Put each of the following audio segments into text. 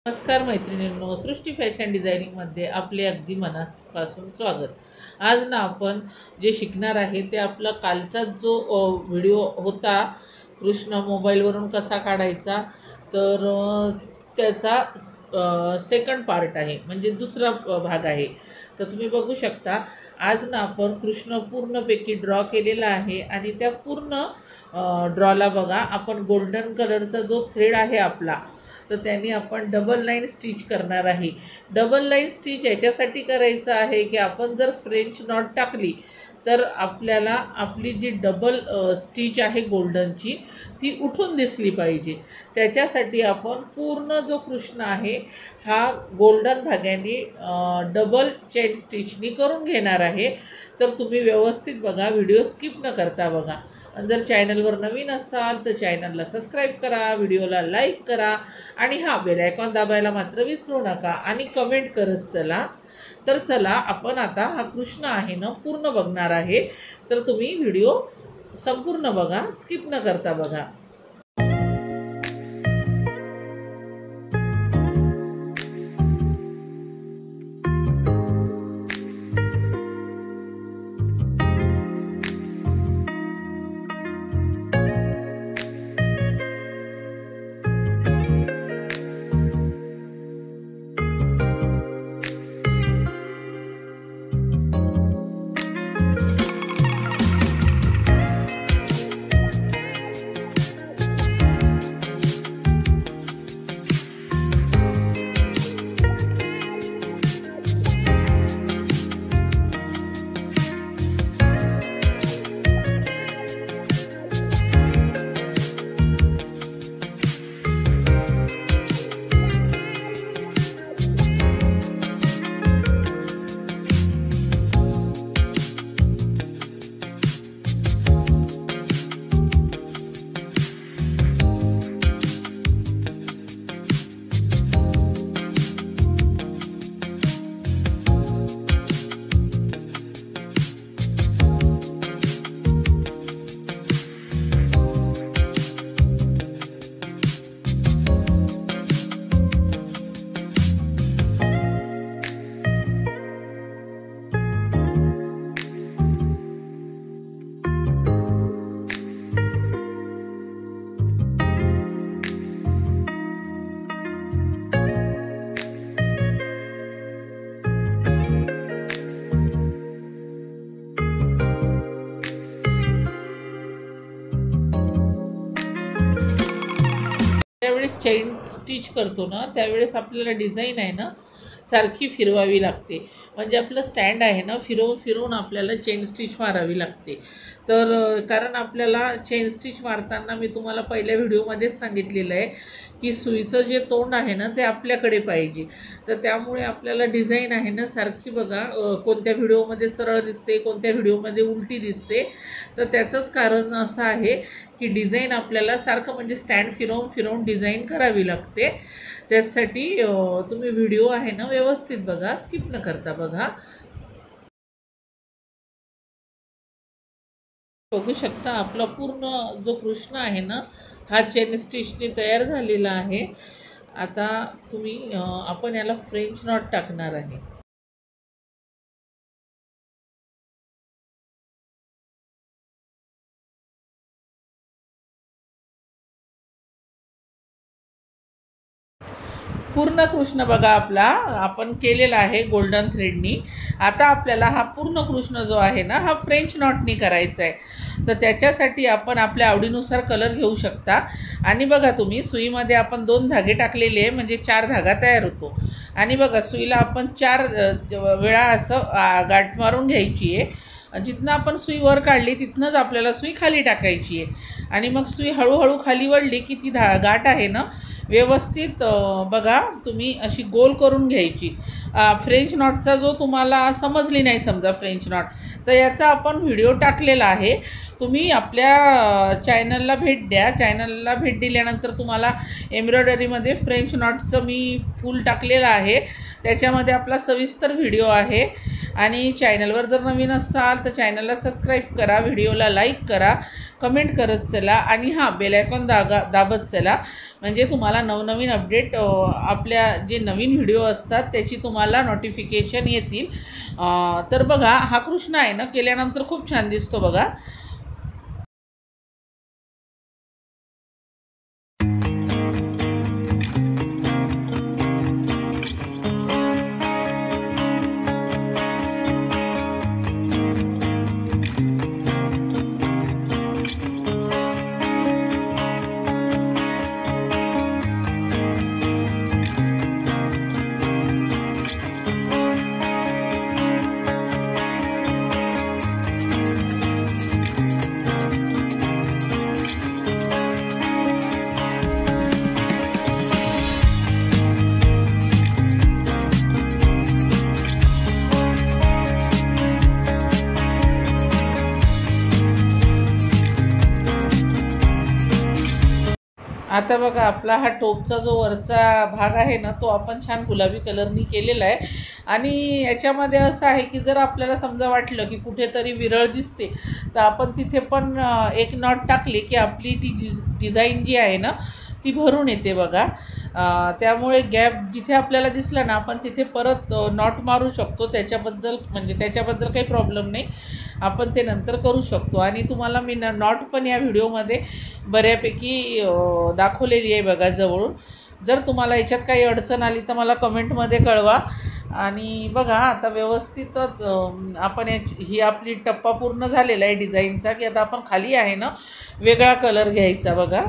नमस्कार मैत्रिणींनो, सृष्टी फॅशन डिझायनिंगमध्ये आपले अगदी मनापासून स्वागत। आज ना आपण जे शिकणार आहे ते आपला कालचा जो व्हिडिओ होता कृष्ण मोबाईलवरून कसा काढायचा, तर त्याचा सेकंड पार्ट आहे, म्हणजे दुसरा भाग आहे। तर तुम्ही बघू शकता आज ना आपण कृष्ण पूर्णपैकी ड्रॉ केलेला आहे आणि त्या पूर्ण ड्रॉला बघा आपण गोल्डन कलरचा जो थ्रेड आहे आपला, तर त्यांनी आपण डबल लाईन स्टिच करणार आहे। डबल लाईन स्टिच याच्यासाठी करायचं आहे की आपण जर फ्रेंच नॉट टाकली तर आपल्याला आपली जी डबल स्टिच आहे गोल्डनची ती उठून दिसली पाहिजे। त्याच्यासाठी आपण पूर्ण जो कृष्ण आहे हा गोल्डन धाग्याने डबल चेन स्टिचनी करून घेणार आहे। तर तुम्ही व्यवस्थित बघा, व्हिडिओ स्किप न करता बघा। जर चॅनलवर नवीन असाल तर चॅनलला सबस्क्राईब करा, व्हिडिओला लाईक करा आणि हा बेल आयकॉन दाबायला मात्र विसरू नका आणि कमेंट करत चला। तर चला आपण आता हा कृष्ण आहे ना पूर्ण बघणार आहे, तर तुम्ही व्हिडिओ संपूर्ण बघा, स्किप न करता बघा। त्यावेळेस चेन स्टिच करतो ना त्यावेळेस आपल्याला डिझाईन आहे ना सारखी फिरवावी लागते, म्हणजे आपलं स्टँड आहे ना फिरवून फिरवून आपल्याला चेन स्टिच मारावी लागते। तर कारण आपल्याला चेन स्टिच मारताना मी तुम्हाला पहिल्या व्हिडिओमध्येच सांगितलेलं आहे की सुईचं जे तोंड आहे ना ते आपल्याकडे पाहिजे। तर त्यामुळे आपल्याला डिझाईन आहे ना सारखी बघा, कोणत्या व्हिडिओमध्ये सरळ दिसते, कोणत्या व्हिडिओमध्ये उलटी दिसते। तर त्याचंच कारण असं आहे की डिझाईन आपल्याला सारखं म्हणजे स्टँड फिरवून फिरवून डिझाईन करावी लागते। त्यासाठी तुम्ही व्हिडिओ आहे ना व्यवस्थित बघा, स्किप न करता बघा। बघू शकता आपला पूर्ण जो कृष्ण आहे ना हा चेन स्टिचने तयार झालेला आहे। आता तुम्ही आपण याला फ्रेंच नॉट टाकणार आहे। पूर्ण कृष्ण बघा आपला आपण केलेला आहे गोल्डन थ्रेडनी। आता आपल्याला हा पूर्ण कृष्ण जो आहे ना हा फ्रेंच नॉटनी करायचा आहे। तर त्याच्यासाठी आपण आपल्या आवडीनुसार कलर घेऊ शकता। आणि बघा तुम्ही सुईमध्ये आपण 2 धागे टाकलेले आहे, म्हणजे 4 धागा तयार होतो। आणि बघा सुईला आपण 4 वेळा असं गाठ मारून घ्यायची आहे। जिथनं आपण सुई वर काढली तिथनंच आपल्याला सुई खाली टाकायची आहे आणि मग सुई हळूहळू खाली वळली की ती गाठ आहे ना व्यवस्थित बघा तुम्ही अशी गोल करून घ्यायची। फ्रेंच नॉटचा जो तुम्हाला समजली नाही समजा फ्रेंच नॉट, तर याचा आपण व्हिडिओ टाकलेला आहे। तुम्ही आपल्या चॅनलला भेट द्या। चॅनलला भेट दिल्यानंतर तुम्हाला एम्ब्रॉयडरीमध्ये फ्रेंच नॉटचं मी फूल टाकलेलं आहे, त्याच्यामध्ये आपला सविस्तर व्हिडिओ आहे। आणि चॅनलवर जर नवीन असाल तर चॅनलला सबस्क्राईब करा, व्हिडिओला लाईक करा, कमेंट करत चला आणि हां बेल आयकॉन दाबत चला, म्हणजे तुम्हाला नवनवीन अपडेट आपल्या जे नवीन व्हिडिओ असतात त्याची तुम्हाला नोटिफिकेशन येतील। तर बघा हा कृष्ण आहे ना, केल्यानंतर खूप छान दिसतो बघा। आता बघा आपला हा टोपचा जो वरचा भाग आहे ना, तो आपण छान गुलाबी कलरनी केलेला आहे। आणि याच्यामध्ये असं आहे की जर आपल्याला समजा वाटलं की कुठेतरी विरळ दिसते, तर आपण तिथे पण एक नॉट टाकली की आपली ती डिझाईन जी आहे ना ती भरून येते बघा। त्यामुळे गॅप जिथे आपल्याला दिसला ना, आपण तिथे परत नॉट मारू शकतो। त्याच्याबद्दल काही प्रॉब्लेम नाही, आपण ते नंतर करू शकतो। आणि तुम्हाला मी नॉट पण या व्हिडिओमध्ये बऱ्यापैकी दाखवलेली आहे बघा जवळून। जर तुम्हाला याच्यात काही अडचण आली तर मला कमेंटमध्ये कळवा। आणि बघा आता व्यवस्थितच आपण ही आपली टप्पा पूर्ण झालेला आहे डिझाईनचा, की आता आपण खाली आहे ना वेगळा कलर घ्यायचा बघा।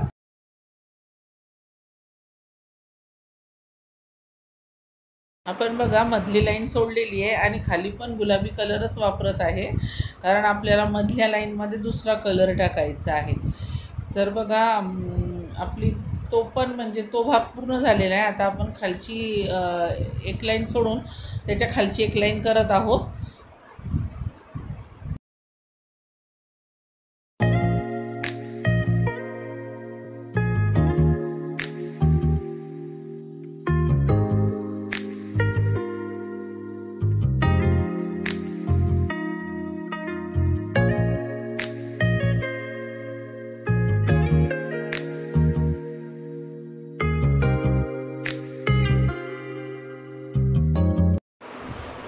आपण बघा मधली लाईन सोडलेली आहे आणि खाली पण गुलाबी कलरच वापरत आहे, कारण आपल्याला मधल्या लाईनमध्ये दुसरा कलर टाकायचा आहे। तर बघा आपली तो पण म्हणजे तो भाग पूर्ण झालेला आहे। आता आपण खालची एक लाईन सोडून त्याच्या खालची एक लाईन करत आहोत।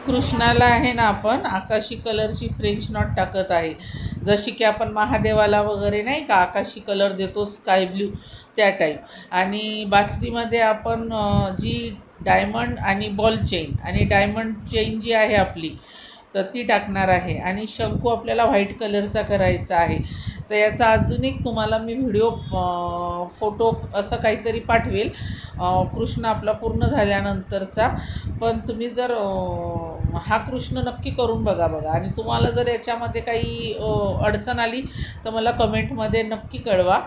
कृष्णाला आहे ना आपण आकाशी कलरची फ्रेंच नॉट टाकत आहे, जशी की आपण महादेवाला वगैरे नाही का आकाशी कलर देतो स्काय ब्ल्यू त्या टाईप। आणि बासरीमध्ये आपण जी डायमंड आणि बॉल चेन आणि डायमंड चेन जी आहे आपली तर ती टाकणार आहे। आणि शंकू आपल्याला व्हाईट कलरचा करायचा आहे। तर याचा अजून एक तुम्हाला मी व्हिडिओ फोटो असं काहीतरी पाठवेल कृष्ण आपला पूर्ण झाल्यानंतरचा। पण तुम्ही जर हा कृष्ण नक्की करून बघा। आणि तुम्हाला जर याच्यामध्ये काही अडचण आली तर मला कमेंटमध्ये नक्की कळवा।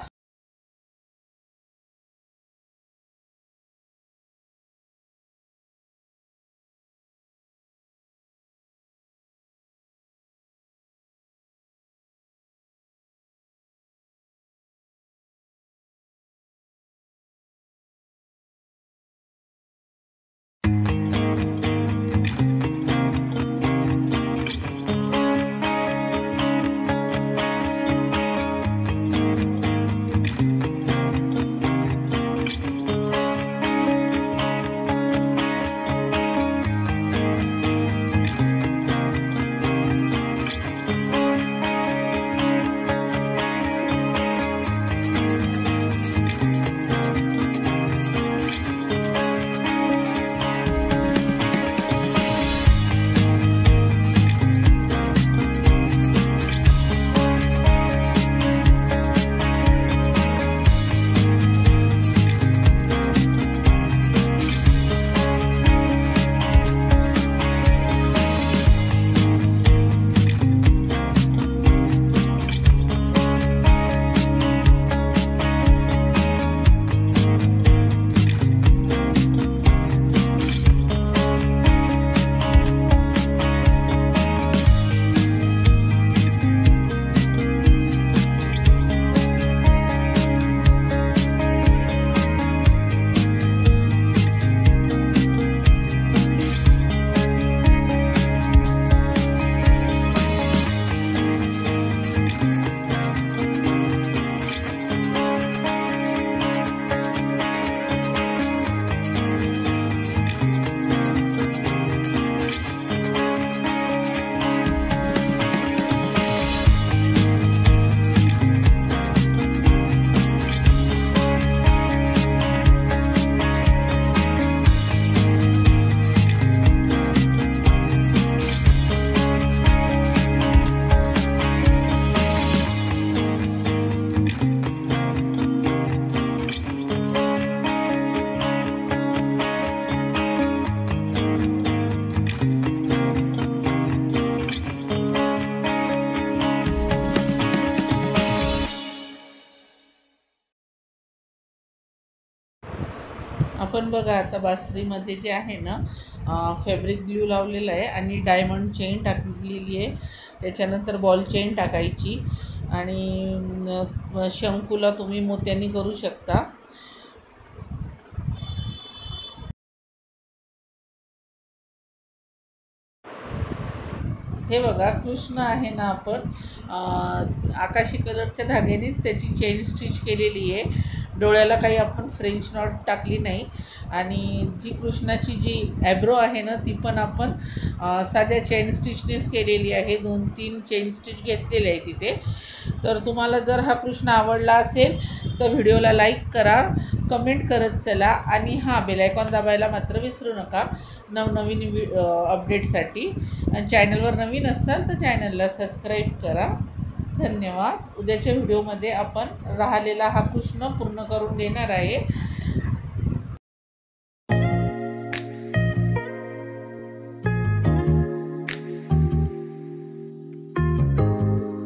आपण बघा आता बासरीमध्ये जे आहे ना फॅब्रिक ग्लू लावलेलं आहे आणि डायमंड चेन टाकलेली आहे. त्याच्यानंतर बॉल चेन टाकायची आणि शंकूला तुम्ही मोत्यांनी करू शकता. हे बघा कृष्ण आहे ना, आपण आकाशी कलरच्या धाग्यानेच त्याची चेन स्टिच केलेली आहे. डोळ्याला काही आपण फ्रेंच नॉट टाकली नाही. आणि जी कृष्णाची जी ॲब्रो आहे ना ती पण आपण साध्या चेन स्टिचनेच केलेली आहे. 2-3 चेन स्टिच घेतलेले आहे तिथे. तर तुम्हाला जर हा कृष्ण आवडला असेल तर व्हिडिओला लाईक करा, कमेंट करत चला आणि बेल आयकॉन दाबायला मात्र विसरू नका नवनवीन अपडेटसाठी. आणि चॅनलवर नवीन असाल तर चॅनलला सबस्क्राईब करा. धन्यवाद. उद्याच्या व्हिडिओमध्ये आपण राहिलेला हा कृष्ण पूर्ण करून देणार आहे.